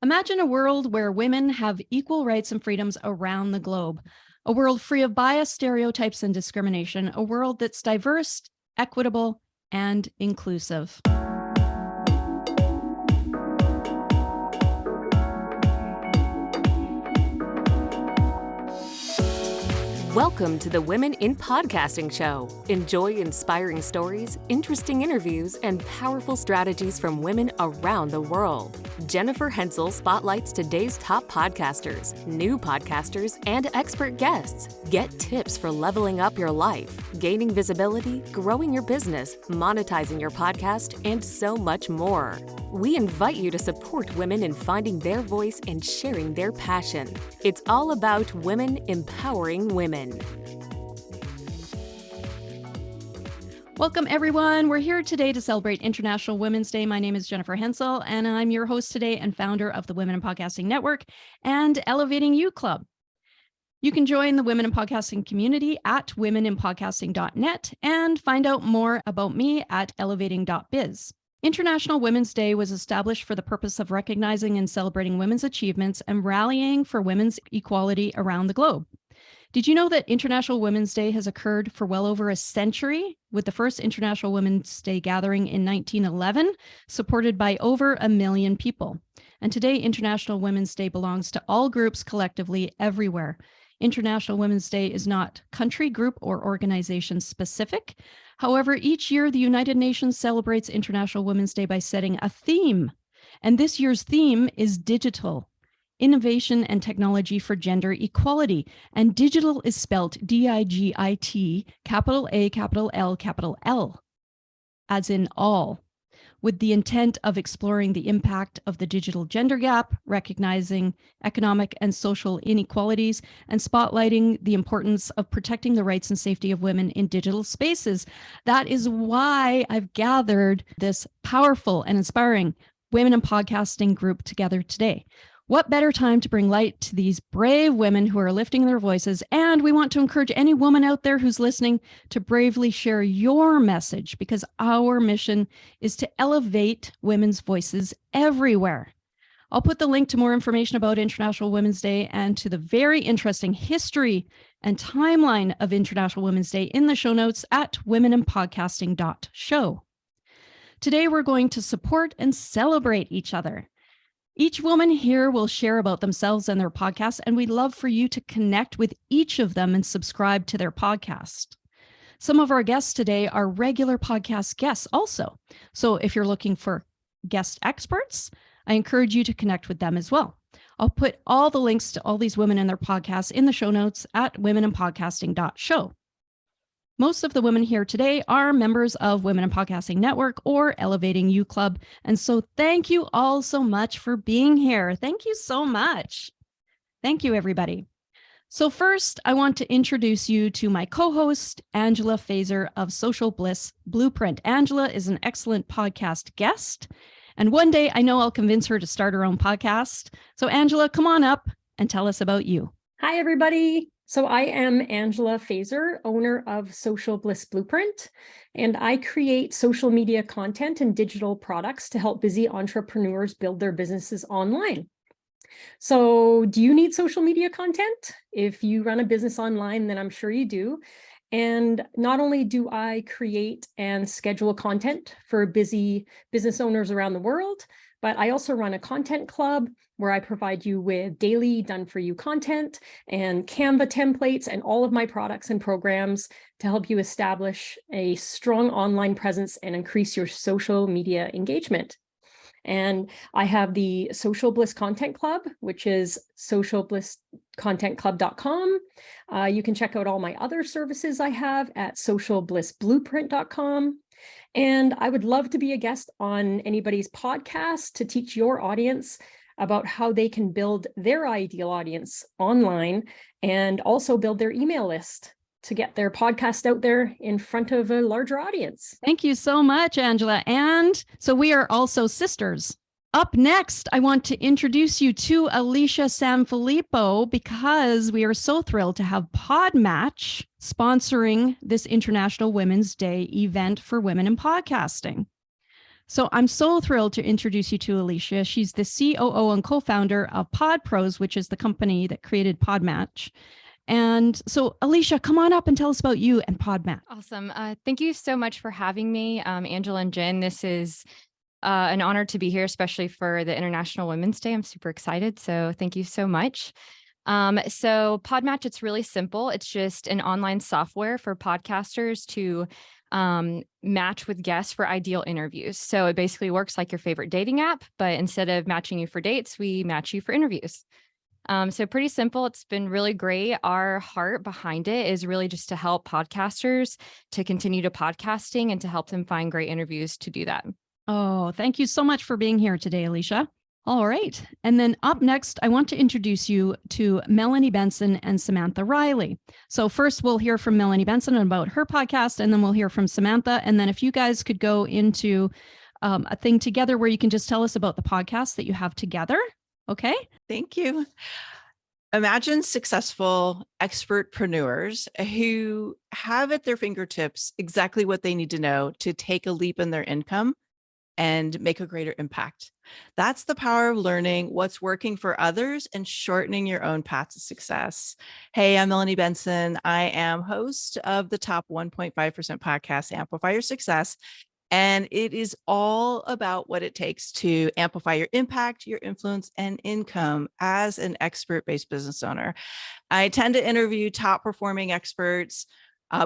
Imagine a world where women have equal rights and freedoms around the globe, a world free of bias, stereotypes, and discrimination, a world that's diverse, equitable, and inclusive. Welcome to the Women in Podcasting Show. Enjoy inspiring stories, interesting interviews, and powerful strategies from women around the world. Jennifer Hensel spotlights today's top podcasters, new podcasters, and expert guests. Get tips for leveling up your life, gaining visibility, growing your business, monetizing your podcast, and so much more. We invite you to support women in finding their voice and sharing their passion. It's all about women empowering women. Welcome, everyone. We're here today to celebrate International Women's Day. My name is Jennifer Hensel, and I'm your host today and founder of the Women in Podcasting Network and Elevating You Club. You can join the Women in Podcasting community at womeninpodcasting.net and find out more about me at elevating.biz. International Women's Day was established for the purpose of recognizing and celebrating women's achievements and rallying for women's equality around the globe. Did you know that International Women's Day has occurred for well over a century, with the first International Women's Day gathering in 1911, supported by over 1 million people? And today, International Women's Day belongs to all groups collectively everywhere. International Women's Day is not country, group, or organization specific. However, each year, the United Nations celebrates International Women's Day by setting a theme. And this year's theme is digital. Innovation and technology for gender equality. And digital is spelled D-I-G-I-T, capital A, capital L, as in all, with the intent of exploring the impact of the digital gender gap, recognizing economic and social inequalities, and spotlighting the importance of protecting the rights and safety of women in digital spaces. That is why I've gathered this powerful and inspiring Women in Podcasting group together today. What better time to bring light to these brave women who are lifting their voices? And we want to encourage any woman out there who's listening to bravely share your message, because our mission is to elevate women's voices everywhere. I'll put the link to more information about International Women's Day and to the very interesting history and timeline of International Women's Day in the show notes at womeninpodcasting.show. Today, we're going to support and celebrate each other. Each woman here will share about themselves and their podcast, and we'd love for you to connect with each of them and subscribe to their podcast. Some of our guests today are regular podcast guests also. So if you're looking for guest experts, I encourage you to connect with them as well. I'll put all the links to all these women and their podcasts in the show notes at womeninpodcasting.show. Most of the women here today are members of Women in Podcasting Network or Elevating You Club. And so thank you all so much for being here. Thank you so much. Thank you, everybody. So first, I want to introduce you to my co-host, Angela Fazer of Social Bliss Blueprint. Angela is an excellent podcast guest. And one day I know I'll convince her to start her own podcast. So Angela, come on up and tell us about you. Hi, everybody. So I am Angela Fazer, owner of Social Bliss Blueprint, and I create social media content and digital products to help busy entrepreneurs build their businesses online. So do you need social media content? If you run a business online, then I'm sure you do. And not only do I create and schedule content for busy business owners around the world, but I also run a content club where I provide you with daily done-for-you content and Canva templates and all of my products and programs to help you establish a strong online presence and increase your social media engagement. And I have the Social Bliss Content Club, which is socialblisscontentclub.com. You can check out all my other services I have at socialblissblueprint.com. And I would love to be a guest on anybody's podcast to teach your audience about how they can build their ideal audience online and also build their email list to get their podcast out there in front of a larger audience. Thank you so much, Angela. And so we are also sisters. Up next, I want to introduce you to Alicia Sanfilippo because we are so thrilled to have Podmatch sponsoring this International Women's Day event for women in podcasting. So I'm so thrilled to introduce you to Alicia. She's the COO and co-founder of PodPros, which is the company that created Podmatch. And so, Alicia, come on up and tell us about you and Podmatch. Awesome. Thank you so much for having me, Angela and Jen. This is an honor to be here, especially for the International Women's Day. I'm super excited. So thank you so much. So Podmatch, it's really simple. It's just an online software for podcasters to match with guests for ideal interviews. So it basically works like your favorite dating app, but instead of matching you for dates, we match you for interviews. So pretty simple. It's been really great. Our heart behind it is really just to help podcasters to continue to podcasting and to help them find great interviews to do that. Oh, thank you so much for being here today, Alicia. All right. And then up next, I want to introduce you to Melanie Benson and Samantha Riley. So first we'll hear from Melanie Benson about her podcast, and then we'll hear from Samantha. And then if you guys could go into a thing together where you can just tell us about the podcast that you have together. Okay. Thank you. Imagine successful expertpreneurs who have at their fingertips exactly what they need to know to take a leap in their income and make a greater impact. That's the power of learning what's working for others and shortening your own path to success. Hey, I'm Melanie Benson. I am host of the top 1.5% podcast, Amplify Your Success. And it is all about what it takes to amplify your impact, your influence, and income as an expert-based business owner. I tend to interview top performing experts,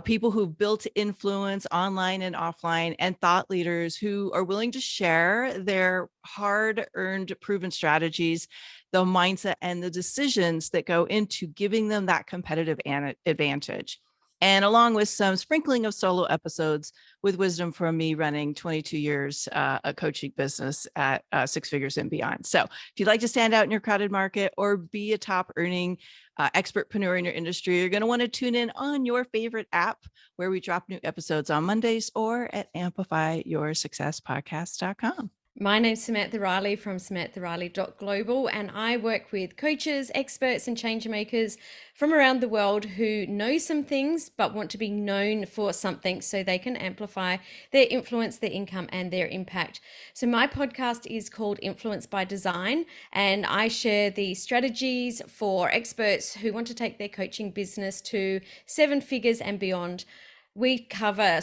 people who've built influence online and offline, and thought leaders who are willing to share their hard-earned, proven strategies, the mindset, and the decisions that go into giving them that competitive advantage. And along with some sprinkling of solo episodes with wisdom from me running 22 years a coaching business at 6 figures and beyond. So if you'd like to stand out in your crowded market or be a top earning expertpreneur in your industry, you're going to want to tune in on your favorite app where we drop new episodes on Mondays or at amplifyyoursuccesspodcast.com. My name's Samantha Riley from samanthariley.global, and I work with coaches, experts, and change makers from around the world who know some things but want to be known for something so they can amplify their influence, their income, and their impact. So my podcast is called Influence by Design, and I share the strategies for experts who want to take their coaching business to 7 figures and beyond. We cover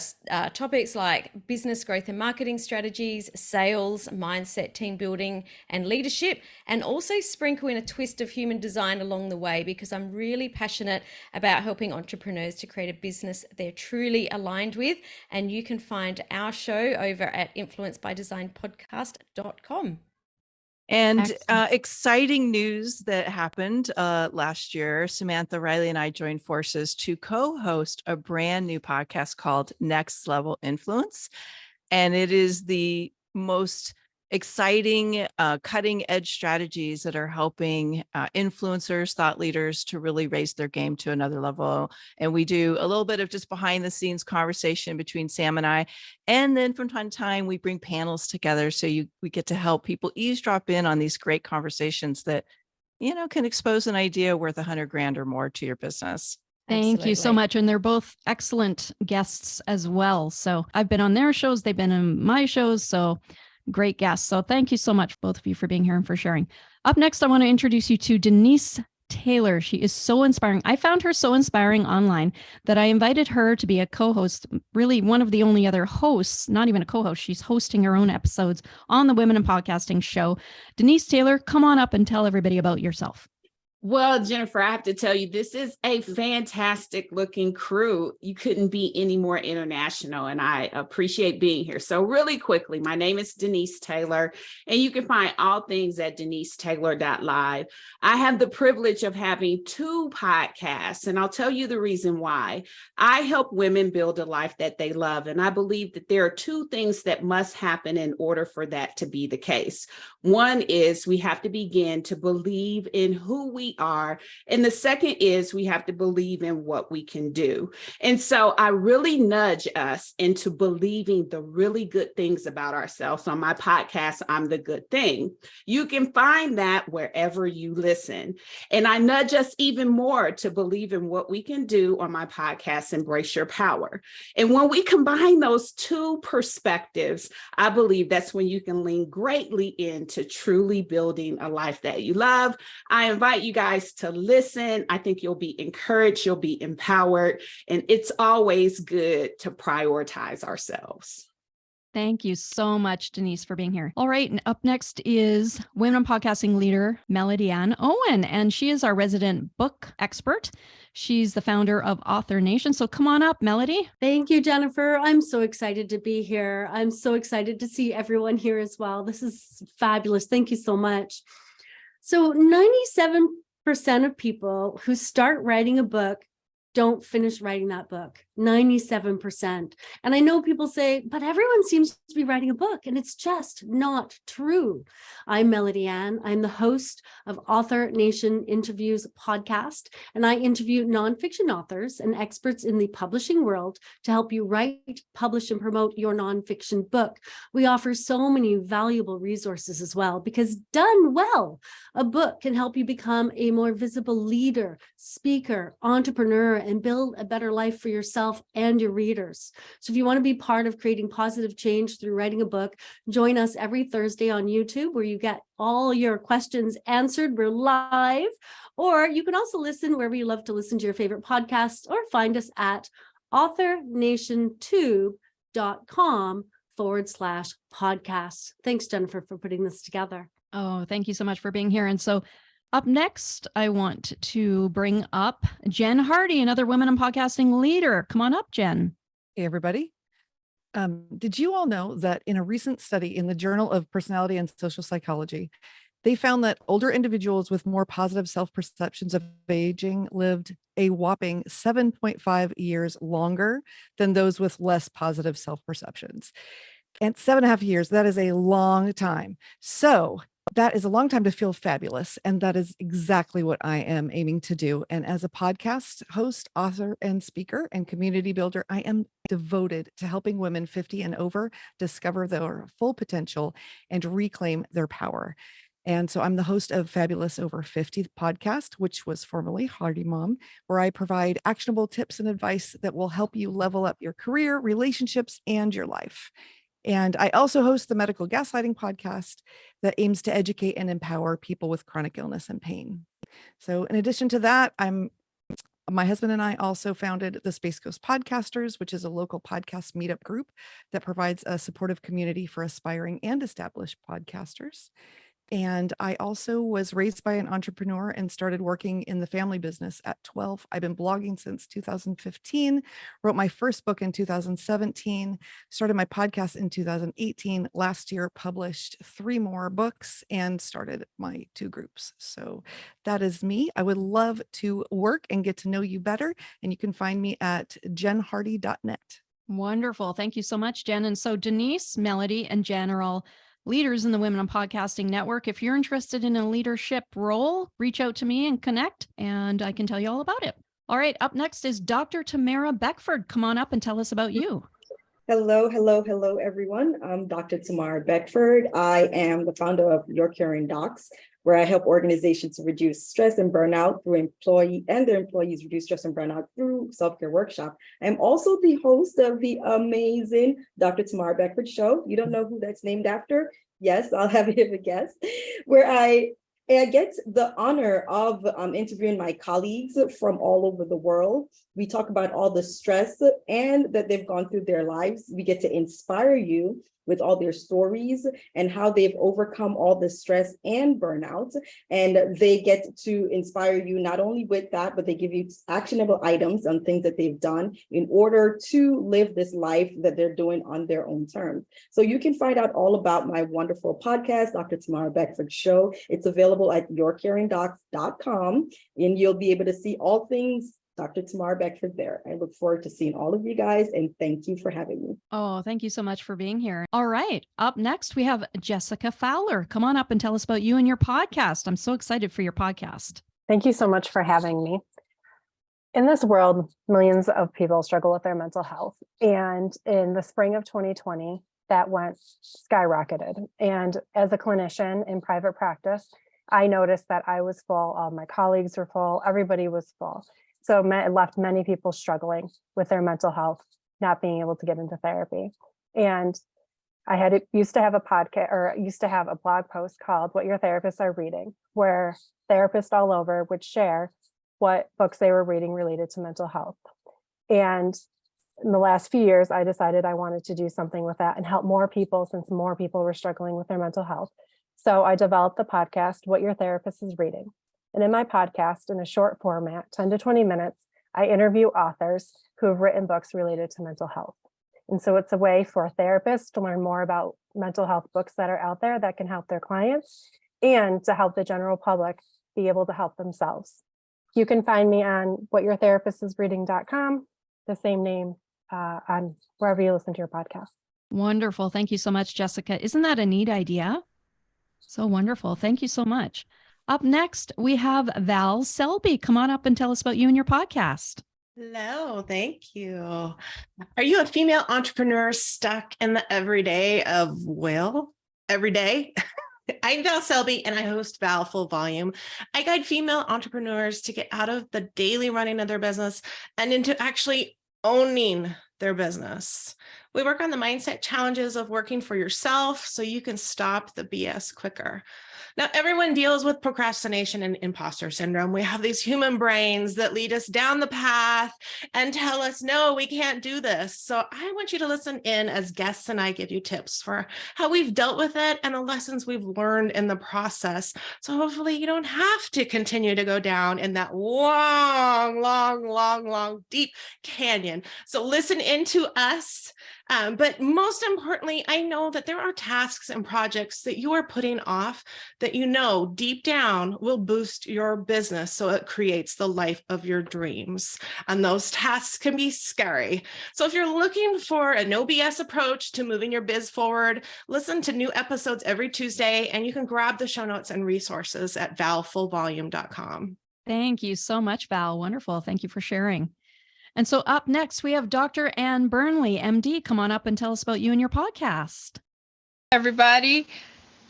topics like business growth and marketing strategies, sales, mindset, team building, and leadership, and also sprinkle in a twist of human design along the way, because I'm really passionate about helping entrepreneurs to create a business they're truly aligned with. And you can find our show over at influencebydesignpodcast.com. And exciting news that happened last year. Samantha Riley and I joined forces to co-host a brand new podcast called Next Level Influence. And it is the most exciting, cutting edge strategies that are helping influencers, thought leaders to really raise their game to another level. And we do a little bit of just behind the scenes conversation between Sam and I. And then from time to time, we bring panels together. So we get to help people eavesdrop in on these great conversations that, can expose an idea worth $100,000 or more to your business. Thank you so much. And they're both excellent guests as well. So I've been on their shows. They've been on my shows. So great guests. So thank you so much, both of you, for being here and for sharing. Up next, I want to introduce you to Denise Taylor. She is so inspiring. I found her so inspiring online that I invited her to be a co-host, really one of the only other hosts, not even a co-host. She's hosting her own episodes on the Women in Podcasting show. Denise Taylor, come on up and tell everybody about yourself. Well, Jennifer, I have to tell you, this is a fantastic looking crew. You couldn't be any more international, and I appreciate being here. So really quickly, my name is Denise Taylor, and you can find all things at denisetaylor.live. I have the privilege of having 2 podcasts, and I'll tell you the reason why. I help women build a life that they love, and I believe that there are 2 things that must happen in order for that to be the case. One is we have to begin to believe in who we we are. And the second is we have to believe in what we can do. And so I really nudge us into believing the really good things about ourselves. On my podcast, I'm the Good Thing. You can find that wherever you listen. And I nudge us even more to believe in what we can do on my podcast, Embrace Your Power. And when we combine those two perspectives, I believe that's when you can lean greatly into truly building a life that you love. I invite you guys to listen. I think you'll be encouraged, you'll be empowered, and it's always good to prioritize ourselves. Thank you so much, Denise, for being here. All right. And up next is Women in Podcasting leader, Melody Ann Owen, and she is our resident book expert. She's the founder of Author Nation. So come on up, Melody. Thank you, Jennifer. I'm so excited to be here. I'm so excited to see everyone here as well. This is fabulous. Thank you so much. So 97% of people who start writing a book don't finish writing that book, 97%. And I know people say, but everyone seems to be writing a book, and it's just not true. I'm Melody Ann. I'm the host of Author Nation Interviews podcast, and I interview nonfiction authors and experts in the publishing world to help you write, publish, and promote your nonfiction book. We offer so many valuable resources as well, because done well, a book can help you become a more visible leader, speaker, entrepreneur, and build a better life for yourself and your readers. So if you want to be part of creating positive change through writing a book, join us every Thursday on YouTube, where you get all your questions answered. We're live. Or you can also listen wherever you love to listen to your favorite podcasts, or find us at authornationtube.com/podcasts. Thanks, Jennifer, for putting this together. Oh, thank you so much for being here. And so up next, I want to bring up Jen Hardy, another Women in Podcasting leader. Come on up, Jen. Hey, everybody. Did you all know that in a recent study in the Journal of Personality and Social Psychology, they found that older individuals with more positive self-perceptions of aging lived a whopping 7.5 years longer than those with less positive self-perceptions? And 7.5 years, that is a long time. So that is a long time to feel fabulous. And that is exactly what I am aiming to do. And as a podcast host, author, and speaker and community builder, I am devoted to helping women 50 and over discover their full potential and reclaim their power. And so I'm the host of Fabulous Over 50 podcast, which was formerly Hardy Mom, where I provide actionable tips and advice that will help you level up your career, relationships, and your life. And I also host the Medical Gaslighting podcast that aims to educate and empower people with chronic illness and pain. So in addition to that, my husband and I also founded the Space Coast Podcasters, which is a local podcast meetup group that provides a supportive community for aspiring and established podcasters. And I also was raised by an entrepreneur and started working in the family business at 12. I've been blogging since 2015, wrote my first book in 2017, started my podcast in 2018. Last year, published 3 more books and started my 2 groups. So that is me. I would love to work and get to know you better. And you can find me at jenhardy.net. Wonderful. Thank you so much, Jen. And so Denise, Melody, and Jen are all leaders in the Women in Podcasting Network. If you're interested in a leadership role, reach out to me and connect, and I can tell you all about it. All right, up next is Dr. Tamara Beckford. Come on up and tell us about you. Hello, everyone. I'm Dr. Tamara Beckford. I am the founder of Your Caring Docs, where I help organizations to reduce stress and burnout through their employees reduce stress and burnout through self-care workshop. I'm also the host of the amazing Dr. Tamara Beckford Show. You don't know who that's named after? Yes, I'll have you a guess, where I get the honor of interviewing my colleagues from all over the world. We talk about all the stress and that they've gone through their lives. We get to inspire you with all their stories and how they've overcome all the stress and burnout. And they get to inspire you not only with that, but they give you actionable items on things that they've done in order to live this life that they're doing on their own terms. So you can find out all about my wonderful podcast, Dr. Tamara Beckford Show. It's available at yourcaringdocs.com, and you'll be able to see all things Dr. Tamara Beckford there. I look forward to seeing all of you guys, and thank you for having me. Oh, thank you so much for being here. All right. Up next, we have Jessica Fowler. Come on up and tell us about you and your podcast. I'm so excited for your podcast. Thank you so much for having me. In this world, millions of people struggle with their mental health. And in the spring of 2020, that went skyrocketed. And as a clinician in private practice, I noticed that I was full, all my colleagues were full, everybody was full. So it left many people struggling with their mental health, not being able to get into therapy. And I used to have a podcast, or used to have a blog post called What Your Therapists Are Reading, where therapists all over would share what books they were reading related to mental health. And in the last few years, I decided I wanted to do something with that and help more people, since more people were struggling with their mental health. So I developed the podcast, What Your Therapist Is Reading. And in my podcast, in a short format, 10 to 20 minutes, I interview authors who have written books related to mental health. And so it's a way for therapists to learn more about mental health books that are out there that can help their clients, and to help the general public be able to help themselves. You can find me on whatyourtherapistIsreading.com, the same name on wherever you listen to your podcast. Wonderful. Thank you so much, Jessica. Isn't that a neat idea? So wonderful. Thank you so much. Up next, we have Val Selby. Come on up and tell us about you and your podcast. Hello, thank you. Are you a female entrepreneur stuck in the everyday of, well, every day? I'm Val Selby, and I host Val Full Volume. I guide female entrepreneurs to get out of the daily running of their business and into actually owning their business. We work on the mindset challenges of working for yourself so you can stop the BS quicker. Now, everyone deals with procrastination and imposter syndrome. We have these human brains that lead us down the path and tell us, no, we can't do this. So I want you to listen in as guests and I give you tips for how we've dealt with it and the lessons we've learned in the process. So hopefully you don't have to continue to go down in that long, deep canyon. So listen into us. But most importantly, I know that there are tasks and projects that you are putting off that you know deep down will boost your business so it creates the life of your dreams. And those tasks can be scary. So if you're looking for a no BS approach to moving your biz forward, listen to new episodes every Tuesday, and you can grab the show notes and resources at valfullvolume.com. Thank you so much, Val. Wonderful. Thank you for sharing. And so up next, we have Dr. Ann Burnley, MD. Come on up and tell us about you and your podcast. Everybody,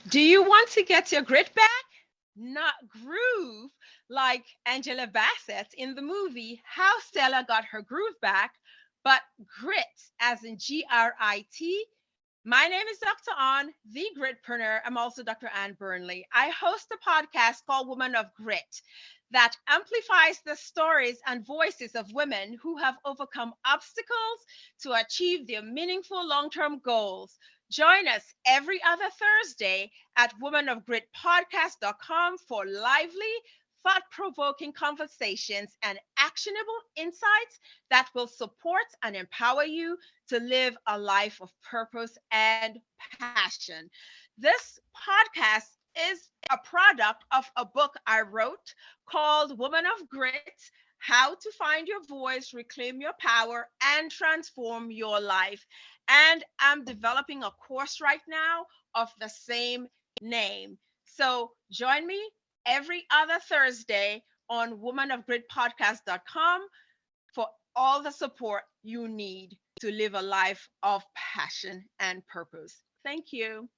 do you want to get your grit back? Not groove like Angela Bassett in the movie How Stella Got Her Groove Back, but grit as in G-R-I-T. My name is Dr. Ann, the Gritpreneur. I'm also Dr. Ann Burnley. I host a podcast called Woman of Grit that amplifies the stories and voices of women who have overcome obstacles to achieve their meaningful long-term goals. Join us every other Thursday at womanofgritpodcast.com for lively, thought-provoking conversations and actionable insights that will support and empower you to live a life of purpose and passion. This podcast is a product of a book I wrote called Woman of Grit: How to Find Your Voice, Reclaim Your Power, and Transform Your Life. And I'm developing a course right now of the same name. So join me every other Thursday on womanofgritpodcast.com for all the support you need to live a life of passion and purpose. Thank you.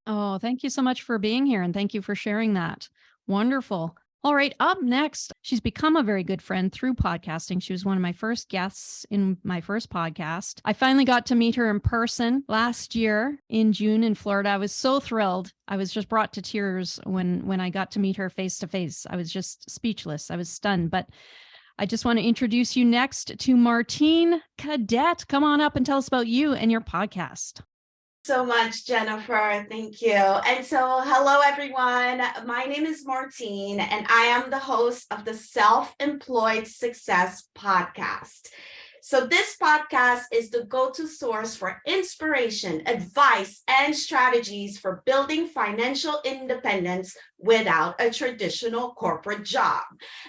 Oh, thank you so much for being here, and thank you for sharing that. Wonderful. All right, up next, she's become a very good friend through podcasting. She was one of my first guests in my first podcast. I finally got to meet her in person last year in June in Florida. I was so thrilled. I was just brought to tears when I got to meet her face to face. I was just speechless. I was stunned. But I just want to introduce you next to Martine Cadet. Come on up and tell us about you and your podcast. So much, Jennifer. Thank you. And so, hello, everyone. My name is Martine, and I am the host of the Self-Employed Success Podcast. So this podcast is the go-to source for inspiration, advice, and strategies for building financial independence without a traditional corporate job.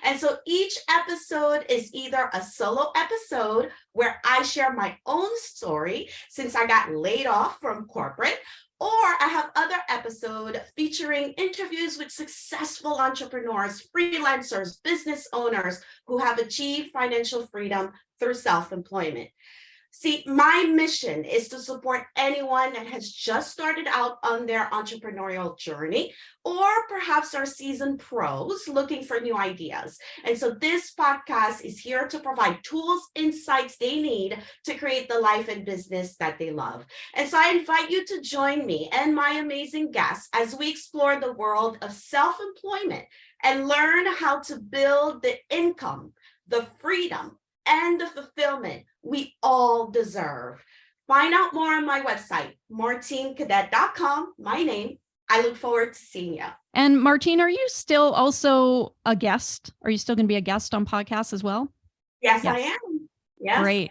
And so each episode is either a solo episode where I share my own story since I got laid off from corporate, Or I have other episodes featuring interviews with successful entrepreneurs, freelancers, business owners who have achieved financial freedom through self-employment. See, my mission is to support anyone that has just started out on their entrepreneurial journey, or perhaps are seasoned pros looking for new ideas. And so this podcast is here to provide tools, insights they need to create the life and business that they love. And so I invite you to join me and my amazing guests as we explore the world of self-employment and learn how to build the income, the freedom, and the fulfillment we all deserve. Find out more on my website, martinecadet.com, my name. I look forward to seeing you. And Martine, are you still also a guest? Are you still going to be a guest on podcasts as well? Yes, I am. Yes. Great.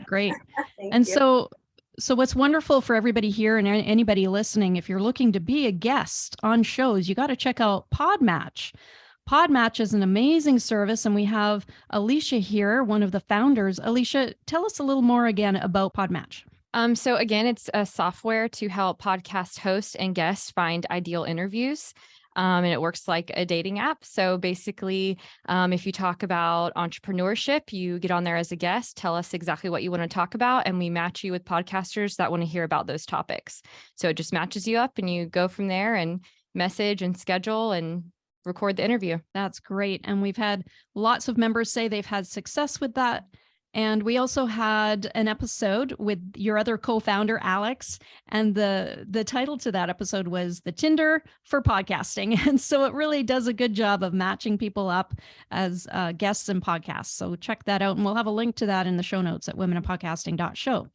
Thank And you. so what's wonderful for everybody here and anybody listening, if you're looking to be a guest on shows, you got to check out Podmatch. Podmatch is an amazing service, and we have Alicia here, one of the founders. Alicia, tell us a little more again about Podmatch. So again, it's a software to help podcast hosts and guests find ideal interviews. And it works like a dating app. So basically, if you talk about entrepreneurship, you get on there as a guest, tell us exactly what you want to talk about, and we match you with podcasters that want to hear about those topics. So it just matches you up, and you go from there and message and schedule and record the interview. That's great. And we've had lots of members say they've had success with that. And we also had an episode with your other co-founder, Alex, and the title to that episode was The Tinder for Podcasting. And so it really does a good job of matching people up as guests in podcasts. So check that out. And we'll have a link to that in the show notes at womeninpodcasting.show.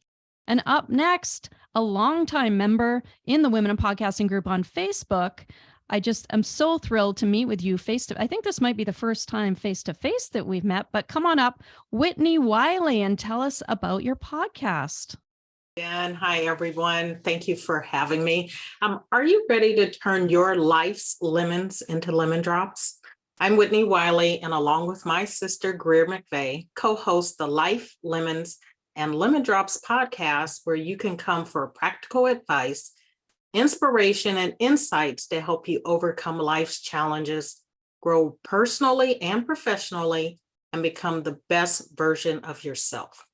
And up next, a longtime member in the Women in Podcasting group on Facebook. I just am so thrilled to meet with you I think this might be the first time face-to-face that we've met, but come on up, Whitney Wiley, and tell us about your podcast. And hi, everyone. Thank you for having me. Are you ready to turn your life's lemons into lemon drops? I'm Whitney Wiley, and along with my sister, Greer McVeigh, co-host the Life, Lemons, and Lemon Drops podcast, where you can come for practical advice, inspiration, and insights to help you overcome life's challenges, grow personally and professionally, and become the best version of yourself.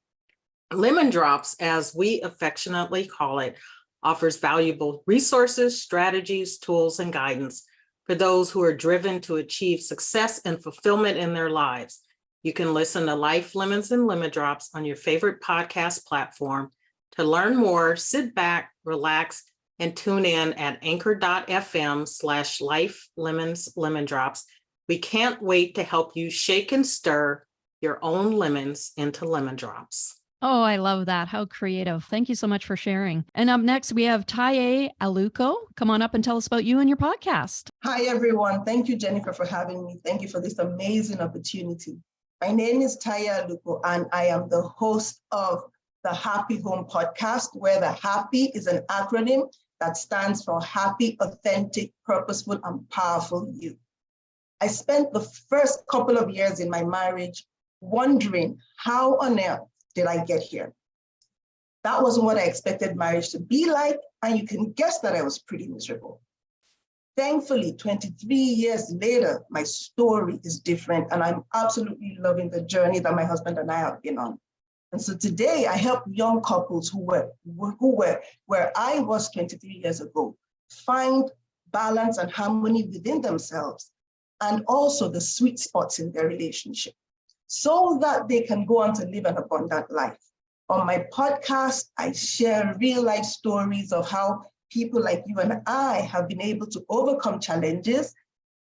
Lemon Drops, as we affectionately call it, offers valuable resources, strategies, tools, and guidance for those who are driven to achieve success and fulfillment in their lives. You can listen to Life, Lemons, and Lemon Drops on your favorite podcast platform. To learn more, sit back, relax, and tune in at anchor.fm/Life, Lemons, Lemon Drops. We can't wait to help you shake and stir your own lemons into lemon drops. Oh, I love that. How creative. Thank you so much for sharing. And up next, we have Taye Aluko. Come on up and tell us about you and your podcast. Hi, everyone. Thank you, Jennifer, for having me. Thank you for this amazing opportunity. My name is Taye Aluko, and I am the host of the Happy Home podcast, where the Happy is an acronym that stands for Happy, Authentic, Purposeful, and Powerful You. I spent the first couple of years in my marriage wondering, how on earth did I get here? That wasn't what I expected marriage to be like, and you can guess that I was pretty miserable. Thankfully, 23 years later, my story is different, and I'm absolutely loving the journey that my husband and I have been on. And so today I help young couples who were where I was 23 years ago, find balance and harmony within themselves, and also the sweet spots in their relationship, so that they can go on to live an abundant life. On my podcast, I share real life stories of how people like you and I have been able to overcome challenges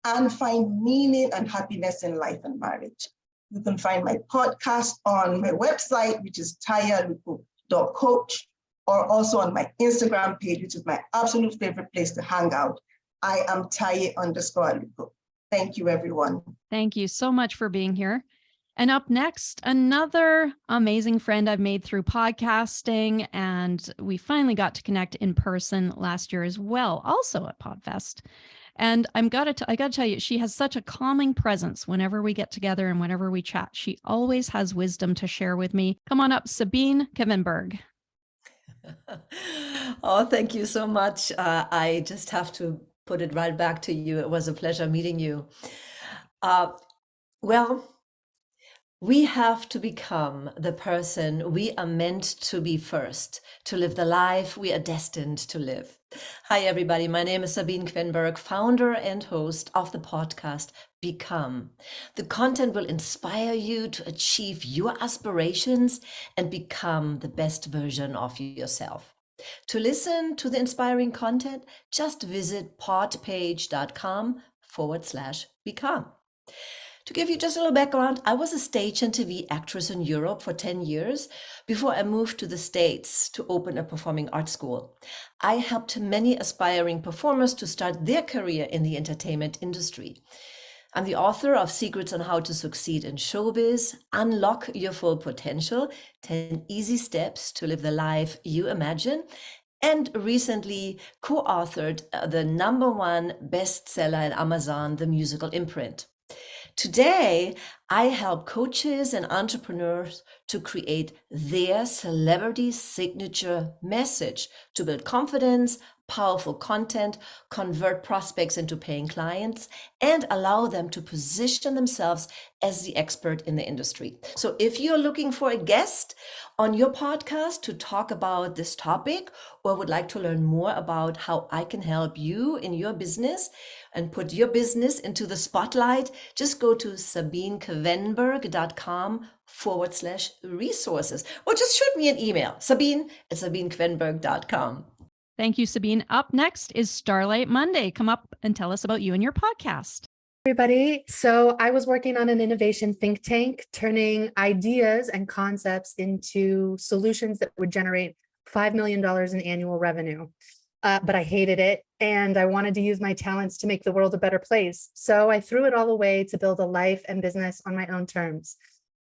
and find meaning and happiness in life and marriage. You can find my podcast on my website, which is tayealuko.coach, or also on my Instagram page, which is my absolute favorite place to hang out. I am Taye_Aluko. Thank you, everyone. Thank you so much for being here. And up next, another amazing friend I've made through podcasting, and we finally got to connect in person last year as well, also at PodFest. And I got to tell you, she has such a calming presence whenever we get together and whenever we chat. She always has wisdom to share with me. Come on up, Sabine Kevenberg. Oh, thank you so much. I just have to put it right back to you. It was a pleasure meeting you. Uh, well, we have to become the person we are meant to be first, to live the life we are destined to live. Hi, everybody. My name is Sabine Quenberg, founder and host of the podcast Become. The content will inspire you to achieve your aspirations and become the best version of yourself. To listen to the inspiring content, just visit podpage.com/become. To give you just a little background, I was a stage and TV actress in Europe for 10 years before I moved to the States to open a performing arts school. I helped many aspiring performers to start their career in the entertainment industry. I'm the author of Secrets on How to Succeed in Showbiz, Unlock Your Full Potential, 10 Easy Steps to Live the Life You Imagine, and recently co-authored the #1 bestseller in Amazon, The Musical Imprint. Today, I help coaches and entrepreneurs to create their celebrity signature message to build confidence, powerful content, convert prospects into paying clients, and allow them to position themselves as the expert in the industry. So if you're looking for a guest on your podcast to talk about this topic, or would like to learn more about how I can help you in your business and put your business into the spotlight, just go to sabinequenberg.com/resources, or just shoot me an email, sabine@sabinequenberg.com. Thank you, Sabine. Up next is Starlight Monday. Come up and tell us about you and your podcast. Everybody. So I was working on an innovation think tank, turning ideas and concepts into solutions that would generate $5 million in annual revenue. But I hated it, and I wanted to use my talents to make the world a better place. So I threw it all away to build a life and business on my own terms.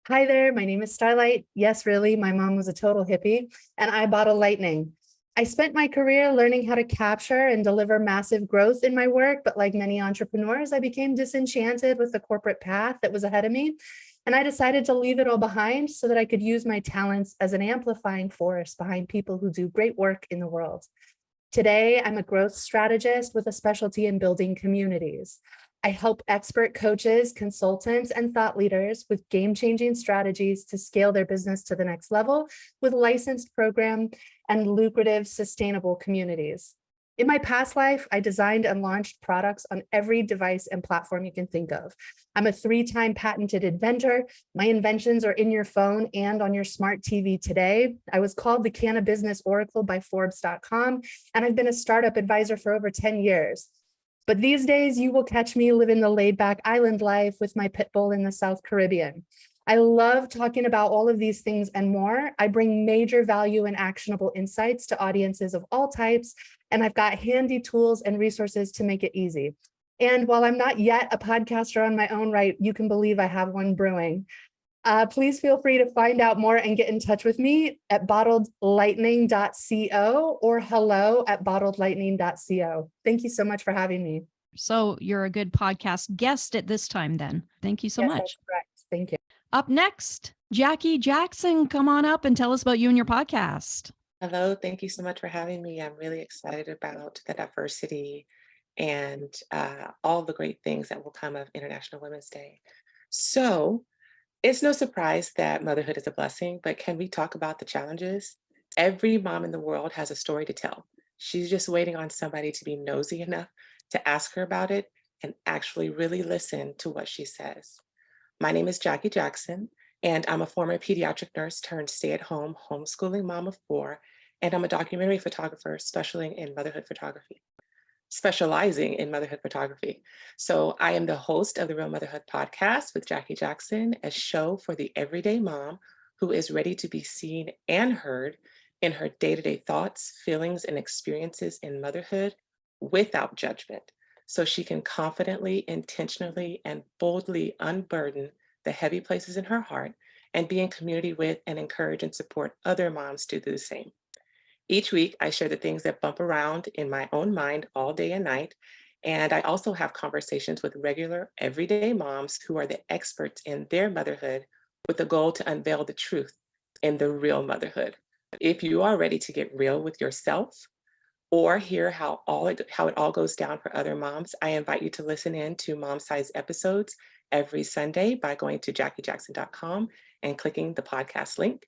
Hi there, my name is Starlight. Yes, really, my mom was a total hippie, and I bottle lightning. I spent my career learning how to capture and deliver massive growth in my work, but like many entrepreneurs, I became disenchanted with the corporate path that was ahead of me. And I decided to leave it all behind so that I could use my talents as an amplifying force behind people who do great work in the world. Today, I'm a growth strategist with a specialty in building communities. I help expert coaches, consultants, and thought leaders with game-changing strategies to scale their business to the next level with licensed program and lucrative, sustainable communities. In my past life, I designed and launched products on every device and platform you can think of. I'm a 3-time patented inventor. My inventions are in your phone and on your smart TV today. I was called the Cannabis Oracle by Forbes.com, and I've been a startup advisor for over 10 years. But these days, you will catch me living the laid-back island life with my pit bull in the South Caribbean. I love talking about all of these things and more. I bring major value and actionable insights to audiences of all types, and I've got handy tools and resources to make it easy. And while I'm not yet a podcaster on my own right, you can believe I have one brewing. Please feel free to find out more and get in touch with me at bottledlightning.co or hello@bottledlightning.co. Thank you so much for having me. So you're a good podcast guest at this time then. Thank you so much. That's correct. Thank you. Up next, Jackie Jackson, come on up and tell us about you and your podcast. Hello, thank you so much for having me. I'm really excited about the diversity and all the great things that will come of International Women's Day. So it's no surprise that motherhood is a blessing, but can we talk about the challenges? Every mom in the world has a story to tell. She's just waiting on somebody to be nosy enough to ask her about it and actually really listen to what she says. My name is Jackie Jackson, and I'm a former pediatric nurse turned stay-at-home homeschooling mom of 4, and I'm a documentary photographer specializing in motherhood photography. So I am the host of the Real Motherhood Podcast with Jackie Jackson, a show for the everyday mom who is ready to be seen and heard in her day-to-day thoughts, feelings, and experiences in motherhood without judgment, so she can confidently, intentionally, and boldly unburden the heavy places in her heart and be in community with and encourage and support other moms to do the same. Each week, I share the things that bump around in my own mind all day and night. And I also have conversations with regular, everyday moms who are the experts in their motherhood with the goal to unveil the truth in the real motherhood. If you are ready to get real with yourself or hear how it all goes down for other moms, I invite you to listen in to Mom Size episodes every Sunday by going to JackieJackson.com and clicking the podcast link.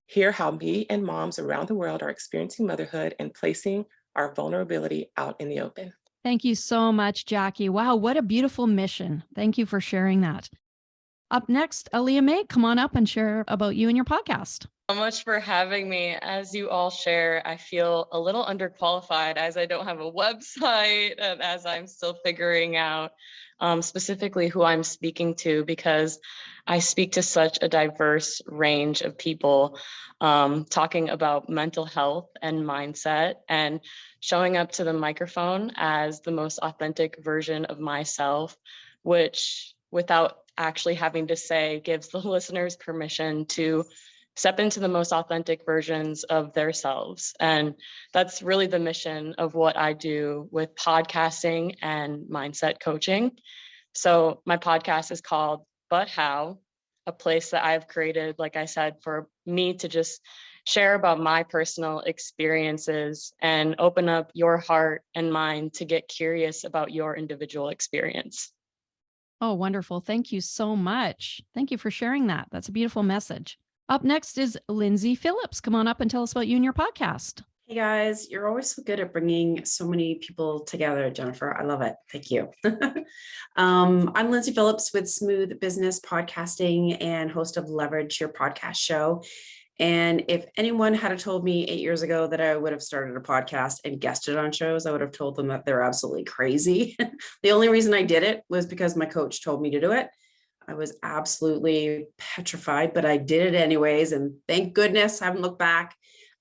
Hear how me and moms around the world are experiencing motherhood and placing our vulnerability out in the open. Thank you so much, Jackie. Wow, what a beautiful mission. Thank you for sharing that. Up next, Aaliyah May, come on up and share about you and your podcast. So much for having me. As you all share, I feel a little underqualified as I don't have a website and as I'm still figuring out specifically who I'm speaking to, because I speak to such a diverse range of people, talking about mental health and mindset and showing up to the microphone as the most authentic version of myself, which without actually having to say gives the listeners permission to step into the most authentic versions of themselves. And that's really the mission of what I do with podcasting and mindset coaching. So my podcast is called But How, a place that I've created, like I said, for me to just share about my personal experiences and open up your heart and mind to get curious about your individual experience. Oh, wonderful. Thank you so much. Thank you for sharing that. That's a beautiful message. Up next is Lindsay Phillips. Come on up and tell us about you and your podcast. Hey guys, you're always so good at bringing so many people together, Jennifer. I love it. Thank you. I'm Lindsay Phillips with Smooth Business Podcasting and host of Leverage Your Podcast Show. And if anyone had told me 8 years ago that I would have started a podcast and guested on shows, I would have told them that they're absolutely crazy. The only reason I did it was because my coach told me to do it. I was absolutely petrified, but I did it anyways. And thank goodness I haven't looked back.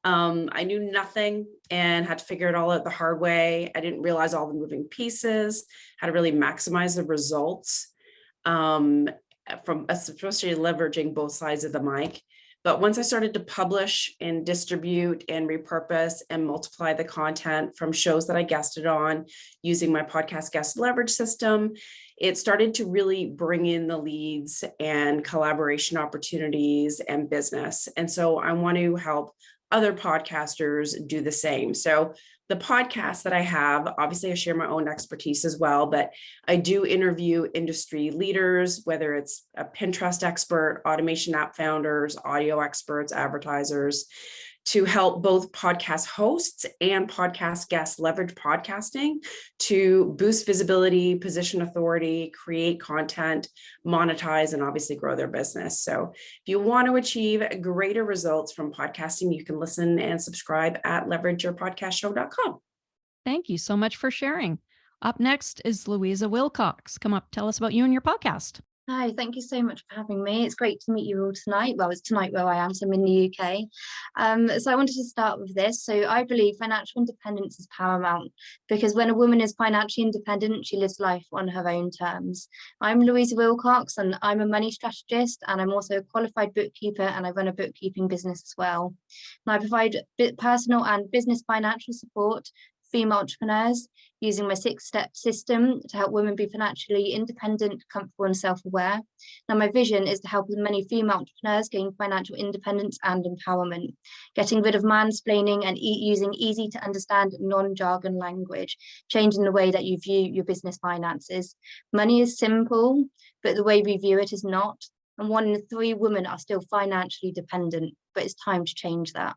I knew nothing and had to figure it all out the hard way. I didn't realize all the moving pieces, how to really maximize the results from especially leveraging both sides of the mic. But once I started to publish and distribute and repurpose and multiply the content from shows that I guested on using my podcast guest leverage system, it started to really bring in the leads and collaboration opportunities and business. And so I want to help other podcasters do the same. So the podcast that I have, obviously I share my own expertise as well, but I do interview industry leaders, whether it's a Pinterest expert, automation app founders, audio experts, advertisers, to help both podcast hosts and podcast guests leverage podcasting to boost visibility, position authority, create content, monetize, and obviously grow their business. So if you want to achieve greater results from podcasting, you can listen and subscribe at leverageyourpodcastshow.com. Thank you so much for sharing. Up next is Louisa Wilcox. Come up, tell us about you and your podcast. Hi, thank you so much for having me. It's great to meet you all tonight. Well, it's tonight where I am, so I'm in the UK. So I wanted to start with this. So I believe financial independence is paramount because when a woman is financially independent, she lives life on her own terms. I'm Louisa Wilcox and I'm a money strategist and I'm also a qualified bookkeeper and I run a bookkeeping business as well. And I provide personal and business financial support female entrepreneurs using my 6-step system to help women be financially independent, comfortable and self-aware. Now my vision is to help as many female entrepreneurs gain financial independence and empowerment, getting rid of mansplaining and using easy to understand non-jargon language, changing the way that you view your business finances. Money is simple, but the way we view it is not. And 1 in 3 women are still financially dependent, but it's time to change that.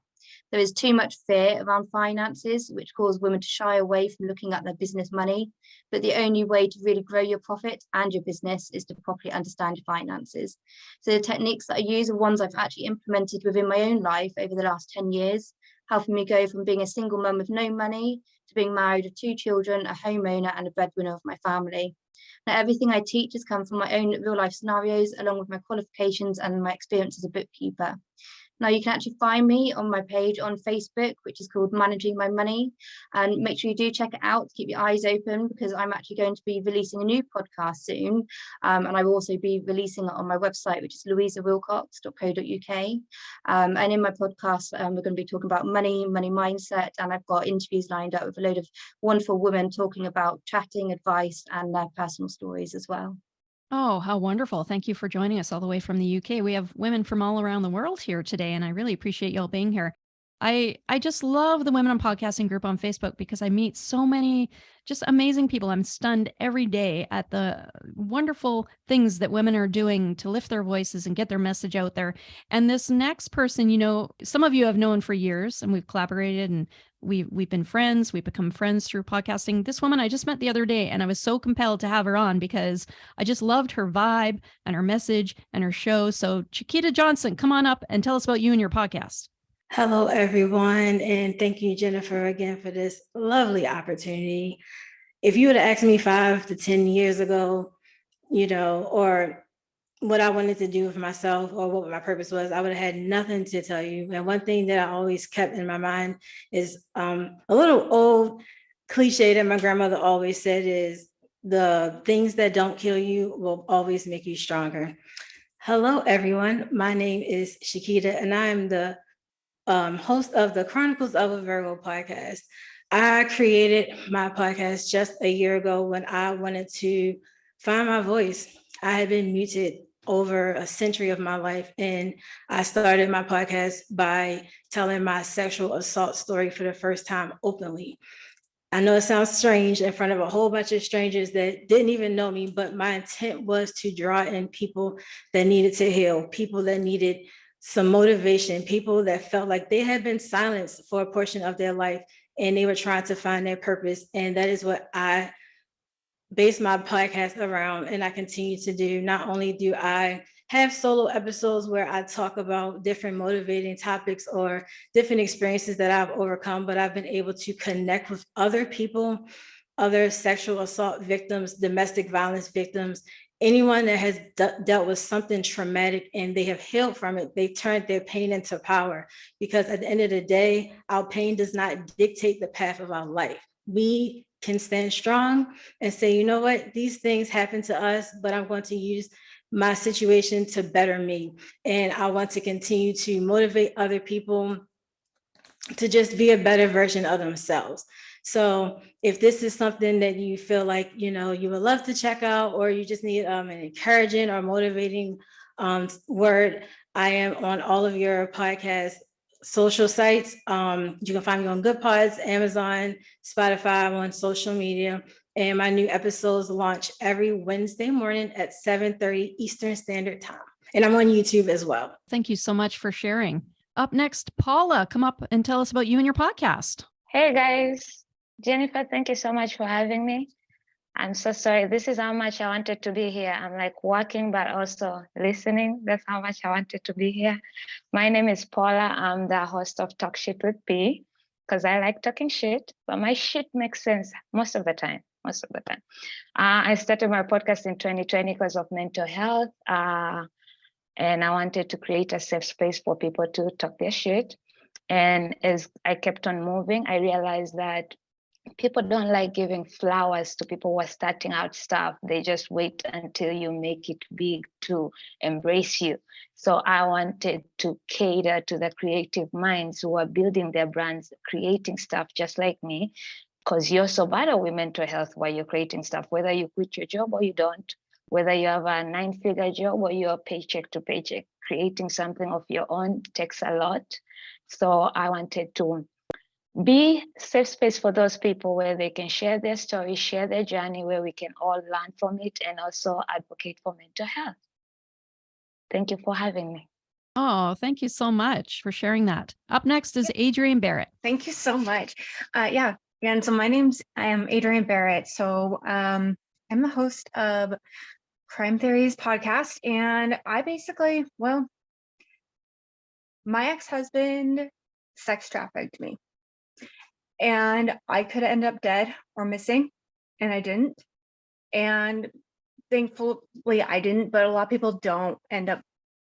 There is too much fear around finances, which cause women to shy away from looking at their business money. But the only way to really grow your profit and your business is to properly understand your finances. So the techniques that I use are ones I've actually implemented within my own life over the last 10 years, helping me go from being a single mum with no money to being married with 2 children, a homeowner and a breadwinner of my family. Now, everything I teach has come from my own real life scenarios, along with my qualifications and my experience as a bookkeeper. Now you can actually find me on my page on Facebook, which is called Managing My Money, and make sure you do check it out, keep your eyes open because I'm actually going to be releasing a new podcast soon. And I will also be releasing it on my website, which is louisawilcox.co.uk. And in my podcast, we're going to be talking about money mindset, and I've got interviews lined up with a load of wonderful women talking about chatting, advice and their personal stories as well. Oh, how wonderful. Thank you for joining us all the way from the UK. We have women from all around the world here today, and I really appreciate you all being here. I just love the Women on Podcasting group on Facebook because I meet so many just amazing people. I'm stunned every day at the wonderful things that women are doing to lift their voices and get their message out there. And this next person, you know, some of you have known for years and we've collaborated and we've been friends. We've become friends through podcasting. This woman I just met the other day, and I was so compelled to have her on because I just loved her vibe and her message and her show. So Chiquita Johnson, come on up and tell us about you and your podcast. Hello, everyone, and thank you, Jennifer, again for this lovely opportunity. If you would have asked me 5 to 10 years ago, you know, or what I wanted to do for myself or what my purpose was, I would have had nothing to tell you. And one thing that I always kept in my mind is a little old cliche that my grandmother always said is, the things that don't kill you will always make you stronger. Hello, everyone. My name is Chiquita, and I am the host of the Chronicles of a Virgo podcast. I created my podcast just a year ago when I wanted to find my voice. I had been muted over a century of my life, and I started my podcast by telling my sexual assault story for the first time openly. I know it sounds strange in front of a whole bunch of strangers that didn't even know me, but my intent was to draw in people that needed to heal, people that needed some motivation, people that felt like they had been silenced for a portion of their life and they were trying to find their purpose. And that is what I base my podcast around, and I continue to do. Not only do I have solo episodes where I talk about different motivating topics or different experiences that I've overcome, but I've been able to connect with other people, other sexual assault victims, domestic violence victims, anyone that has dealt with something traumatic and they have healed from it. They turned their pain into power, because at the end of the day, our pain does not dictate the path of our life. We can stand strong and say, you know what, these things happen to us, but I'm going to use my situation to better me. And I want to continue to motivate other people to just be a better version of themselves. So if this is something that you feel like, you know, you would love to check out, or you just need an encouraging or motivating word, I am on all of your podcast social sites. You can find me on Good Pods, Amazon, Spotify. I'm on social media. And my new episodes launch every Wednesday morning at 7:30 Eastern Standard Time. And I'm on YouTube as well. Thank you so much for sharing. Up next, Paula, come up and tell us about you and your podcast. Hey guys, Jennifer, thank you so much for having me. I'm so sorry. This is how much I wanted to be here. I'm like working, but also listening. That's how much I wanted to be here. My name is Paula. I'm the host of Talk Shit with P, because I like talking shit, but my shit makes sense most of the time. I started my podcast in 2020 because of mental health. And I wanted to create a safe space for people to talk their shit. And as I kept on moving, I realized that people don't like giving flowers to people who are starting out stuff. They just wait until you make it big to embrace you. So I wanted to cater to the creative minds who are building their brands, creating stuff just like me, because you're so battle with mental health while you're creating stuff, whether you quit your job or you don't, whether you have a 9-figure job or you're paycheck to paycheck. Creating something of your own takes a lot. So I wanted to be safe space for those people where they can share their story, share their journey, where we can all learn from it and also advocate for mental health. Thank you for having me. Oh, thank you so much for sharing that. Up next is Adrienne Barrett. Thank you so much. And so I am Adrienne Barrett. So I'm the host of Crime Theories podcast. And I basically, my ex-husband sex trafficked me. And I could end up dead or missing, and I didn't. And thankfully I didn't, but a lot of people don't end up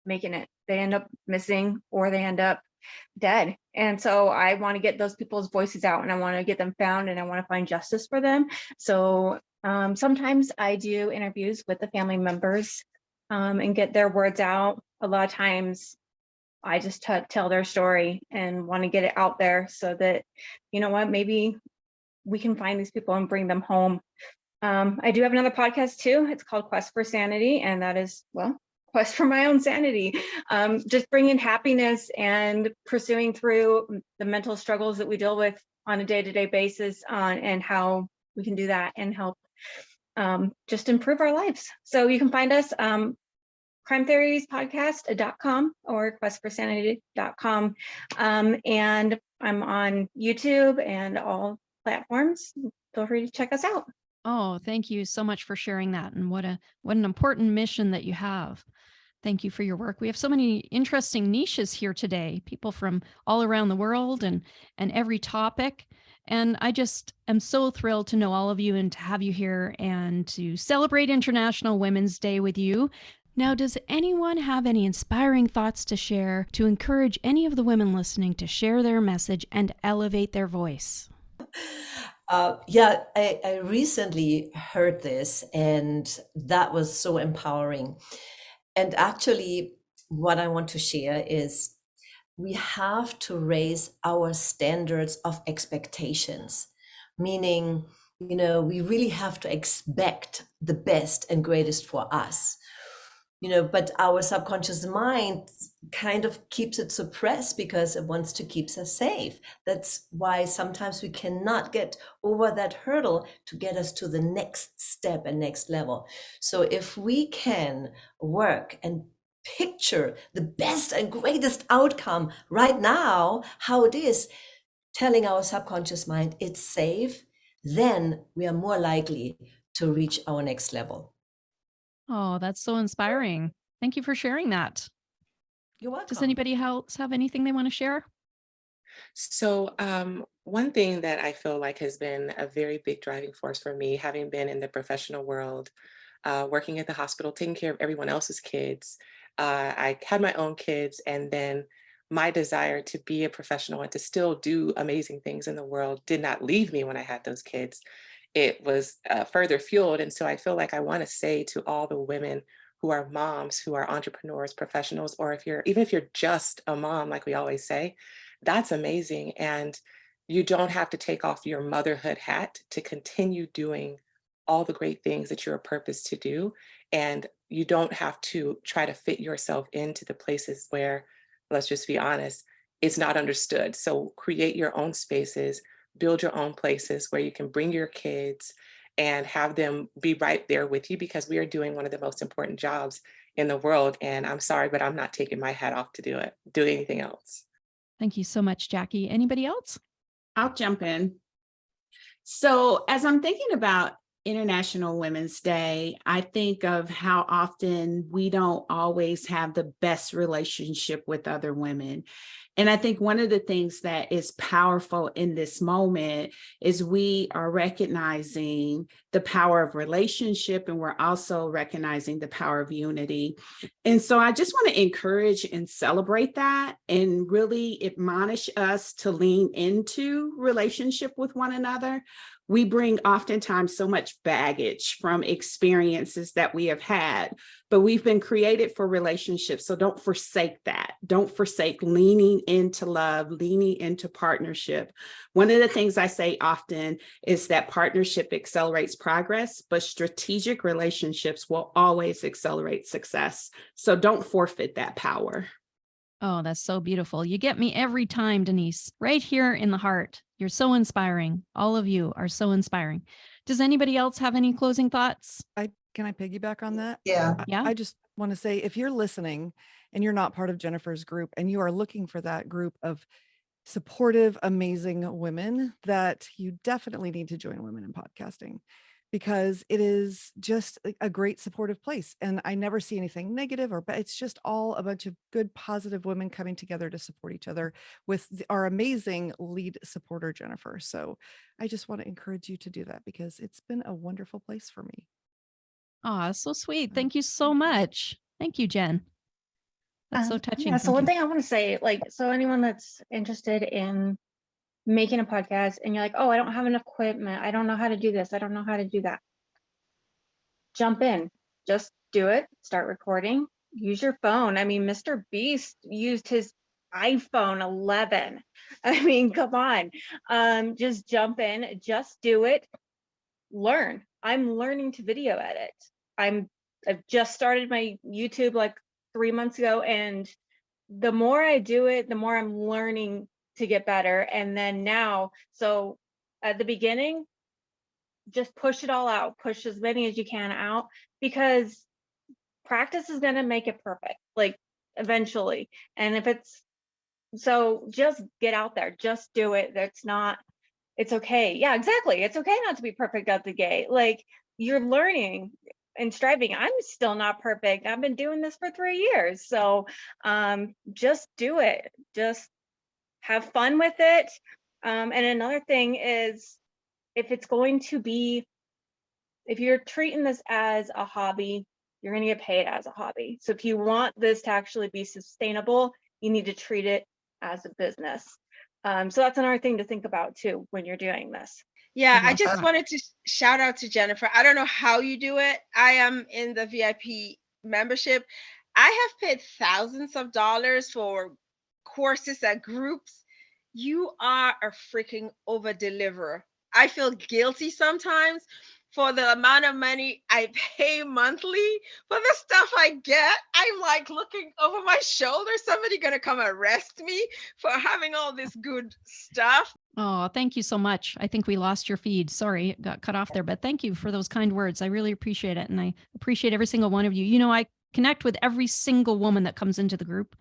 making it. They end up missing or they end up dead. And so I want to get those people's voices out, and I want to get them found, and I want to find justice for them. So sometimes I do interviews with the family members and get their words out. A lot of times I just tell their story and want to get it out there so that, you know what, maybe we can find these people and bring them home. I do have another podcast too. It's called Quest for Sanity, and that is, quest for my own sanity, just bringing happiness and pursuing through the mental struggles that we deal with on a day-to-day basis, and how we can do that and help just improve our lives. So you can find us crimetheoriespodcast.com or questforsanity.com, and I'm on YouTube and all platforms. Feel free to check us out. Oh, thank you so much for sharing that. And what an important mission that you have. Thank you for your work. We have so many interesting niches here today, people from all around the world and every topic. And I just am so thrilled to know all of you and to have you here and to celebrate International Women's Day with you. Now, does anyone have any inspiring thoughts to share to encourage any of the women listening to share their message and elevate their voice? Yeah, I recently heard this, and that was so empowering. And actually, what I want to share is we have to raise our standards of expectations, meaning, we really have to expect the best and greatest for us. But our subconscious mind kind of keeps it suppressed because it wants to keep us safe. That's why sometimes we cannot get over that hurdle to get us to the next step and next level. So if we can work and picture the best and greatest outcome right now, how it is, telling our subconscious mind it's safe, then we are more likely to reach our next level. Oh, that's so inspiring. Thank you for sharing that. You're welcome. Does anybody else have anything they want to share? So one thing that I feel like has been a very big driving force for me, having been in the professional world, working at the hospital, taking care of everyone else's kids. I had my own kids, and then my desire to be a professional and to still do amazing things in the world did not leave me when I had those kids. It was further fueled. And so I feel like I want to say to all the women who are moms, who are entrepreneurs, professionals, or even if you're just a mom, like we always say, that's amazing. And you don't have to take off your motherhood hat to continue doing all the great things that you're a purpose to do. And you don't have to try to fit yourself into the places where, let's just be honest, it's not understood. So create your own spaces, build your own places where you can bring your kids and have them be right there with you, because we are doing one of the most important jobs in the world. And I'm sorry, but I'm not taking my hat off to do anything else. Thank you so much, Jackie. Anybody else? I'll jump in. So as I'm thinking about International Women's Day, I think of how often we don't always have the best relationship with other women. And I think one of the things that is powerful in this moment is we are recognizing the power of relationship, and we're also recognizing the power of unity. And so I just want to encourage and celebrate that and really admonish us to lean into relationship with one another. We bring oftentimes so much baggage from experiences that we have had, but we've been created for relationships. So don't forsake that. Don't forsake leaning into love, leaning into partnership. One of the things I say often is that partnership accelerates progress, but strategic relationships will always accelerate success. So don't forfeit that power. Oh, that's so beautiful. You get me every time, Denise, right here in the heart. You're so inspiring. All of you are so inspiring. Does anybody else have any closing thoughts? Can I piggyback on that? Yeah. Yeah. I just want to say, if you're listening and you're not part of Jennifer's group and you are looking for that group of supportive, amazing women, that you definitely need to join Women in Podcasting, because it is just a great supportive place. And I never see anything negative, but it's just all a bunch of good, positive women coming together to support each other with our amazing lead supporter, Jennifer. So I just want to encourage you to do that, because it's been a wonderful place for me. Oh, so sweet. Thank you so much. Thank you, Jen. That's so touching. Yeah, so one thing I want to say, so anyone that's interested in making a podcast and you're like, oh, I don't have enough equipment, I don't know how to do this, I don't know how to do that. Jump in, just do it, start recording, use your phone. I mean, Mr. Beast used his iPhone 11. I mean, come on. Just jump in, just do it, learn. I'm learning to video edit. I've just started my YouTube like 3 months ago, and the more I do it, the more I'm learning to get better. And then now, so at the beginning, just push it all out, push as many as you can out, because practice is going to make it perfect, like eventually. And if it's so, just get out there, just do it. It's okay. Yeah, exactly. It's okay not to be perfect out the gate. Like, you're learning and striving. I'm still not perfect. I've been doing this for 3 years. So just do it. Just have fun with it. And another thing is, if you're treating this as a hobby, you're going to get paid as a hobby. So if you want this to actually be sustainable, you need to treat it as a business. So that's another thing to think about too when you're doing this. Yeah, I just wanted to shout out to Jennifer. I don't know how you do it. I am in the VIP membership. I have paid thousands of dollars for courses at groups. You are a freaking over deliverer. I feel guilty sometimes for the amount of money I pay monthly for the stuff I get. I'm like looking over my shoulder. Somebody gonna come arrest me for having all this good stuff. Oh, thank you so much. I think we lost your feed. Sorry, it got cut off there, but thank you for those kind words. I really appreciate it. And I appreciate every single one of you. You know, I connect with every single woman that comes into the group,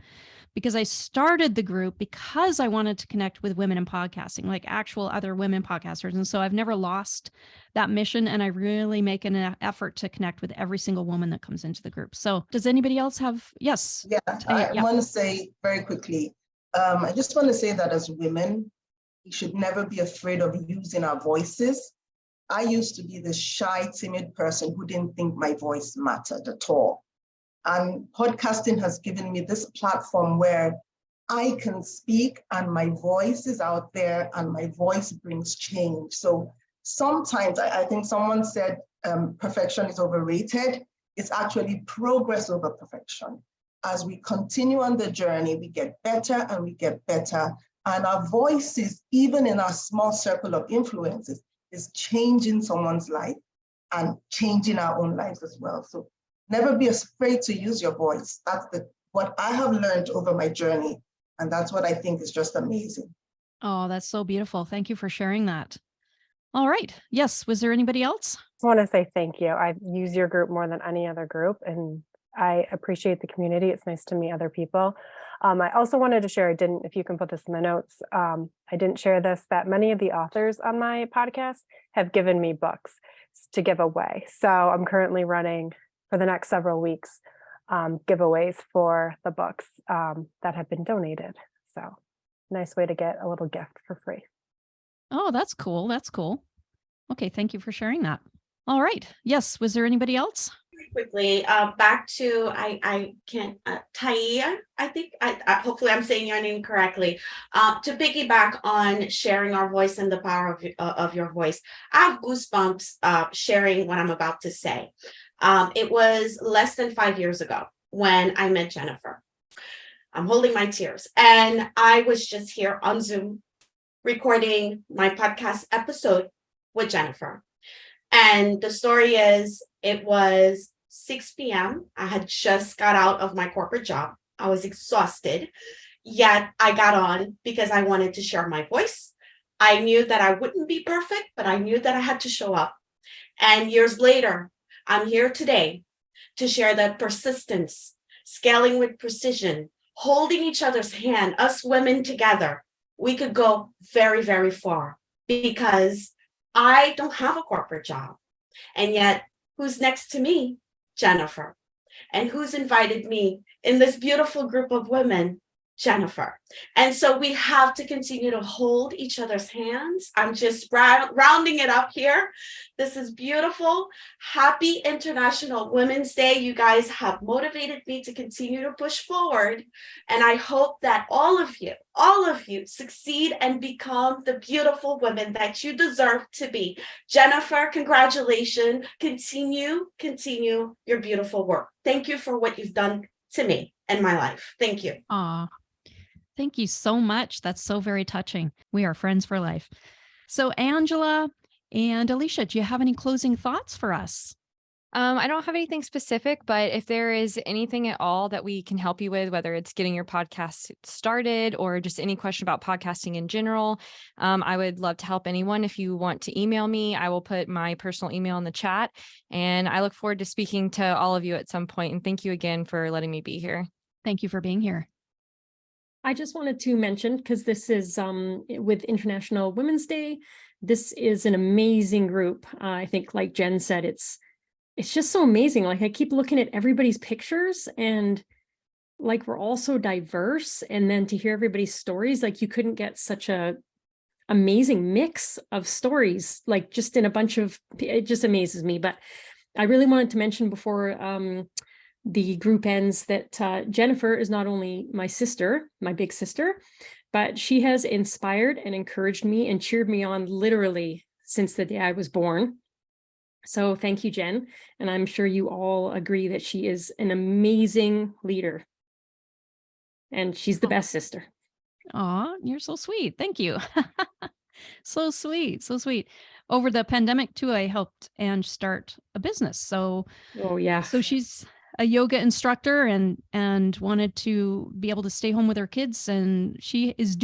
because I started the group because I wanted to connect with women in podcasting, like actual other women podcasters. And so I've never lost that mission. And I really make an effort to connect with every single woman that comes into the group. So does anybody else have? Yes. Yeah, I want to say very quickly, I just want to say that as women, we should never be afraid of using our voices. I used to be this shy, timid person who didn't think my voice mattered at all. And podcasting has given me this platform where I can speak and my voice is out there and my voice brings change. So sometimes I think someone said perfection is overrated. It's actually progress over perfection. As we continue on the journey, we get better and we get better. And our voices, even in our small circle of influences, is changing someone's life and changing our own lives as well. So never be afraid to use your voice. That's what I have learned over my journey. And that's what I think is just amazing. Oh, that's so beautiful. Thank you for sharing that. All right. Yes. Was there anybody else? I want to say thank you. I use your group more than any other group, and I appreciate the community. It's nice to meet other people. I also wanted to share, if you can put this in the notes, I didn't share this, that many of the authors on my podcast have given me books to give away. So I'm currently running for the next several weeks giveaways for the books that have been donated. So nice way to get a little gift for free. Oh, that's cool. That's cool. Okay. Thank you for sharing that. All right. Yes. Was there anybody else? Quickly, back to I can't Taia, I think I hopefully I'm saying your name correctly. To piggyback on sharing our voice and the power of your voice, I have goosebumps sharing what I'm about to say. It was less than 5 years ago when I met Jennifer. I'm holding my tears, and I was just here on Zoom recording my podcast episode with Jennifer. And the story is, it was 6 p.m. I had just got out of my corporate job. I was exhausted, yet I got on because I wanted to share my voice. I knew that I wouldn't be perfect, but I knew that I had to show up. And years later, I'm here today to share that persistence, scaling with precision, holding each other's hand, us women together, we could go very, very far, because I don't have a corporate job. And yet, who's next to me? Jennifer. And who's invited me in this beautiful group of women? Jennifer. And so we have to continue to hold each other's hands. I'm just rounding it up here. This is beautiful. Happy International Women's Day. You guys have motivated me to continue to push forward. And I hope that all of you succeed and become the beautiful women that you deserve to be. Jennifer, congratulations. Continue your beautiful work. Thank you for what you've done to me and my life. Thank you. Aw. Thank you so much. That's so very touching. We are friends for life. So Angela and Alicia, do you have any closing thoughts for us? I don't have anything specific, but if there is anything at all that we can help you with, whether it's getting your podcast started or just any question about podcasting in general, I would love to help anyone. If you want to email me, I will put my personal email in the chat. And I look forward to speaking to all of you at some point. And thank you again for letting me be here. Thank you for being here. I just wanted to mention, because this is with International Women's Day, this is an amazing group. I think, like Jen said, it's just so amazing. Like, I keep looking at everybody's pictures and like, we're all so diverse. And then to hear everybody's stories, like you couldn't get such a amazing mix of stories, like just in a bunch of, it just amazes me. But I really wanted to mention before the group ends that Jennifer is not only my sister, my big sister, but she has inspired and encouraged me and cheered me on literally since the day I was born. So thank you, Jen. And I'm sure you all agree that she is an amazing leader. And she's the best sister. Aw, you're so sweet. Thank you. So sweet. So sweet. Over the pandemic too, I helped Ange start a business. So, so she's a yoga instructor and wanted to be able to stay home with her kids. And she is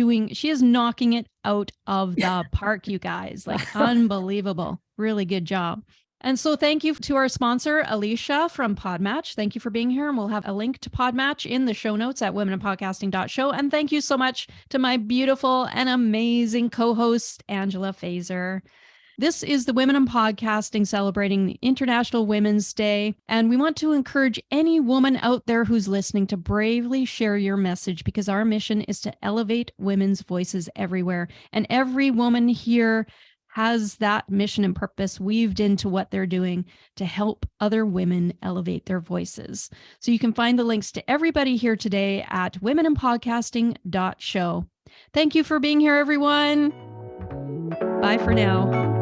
knocking it out of the park, you guys, like unbelievable. Really good job. And so thank you to our sponsor, Alicia from Podmatch. Thank you for being here. And we'll have a link to Podmatch in the show notes at womeninpodcasting.show. And thank you so much to my beautiful and amazing co-host, Angela Fazer. This is the Women in Podcasting celebrating the International Women's Day. And we want to encourage any woman out there who's listening to bravely share your message, because our mission is to elevate women's voices everywhere. And every woman here has that mission and purpose weaved into what they're doing to help other women elevate their voices. So you can find the links to everybody here today at womeninpodcasting.show. Thank you for being here, everyone. Bye for now.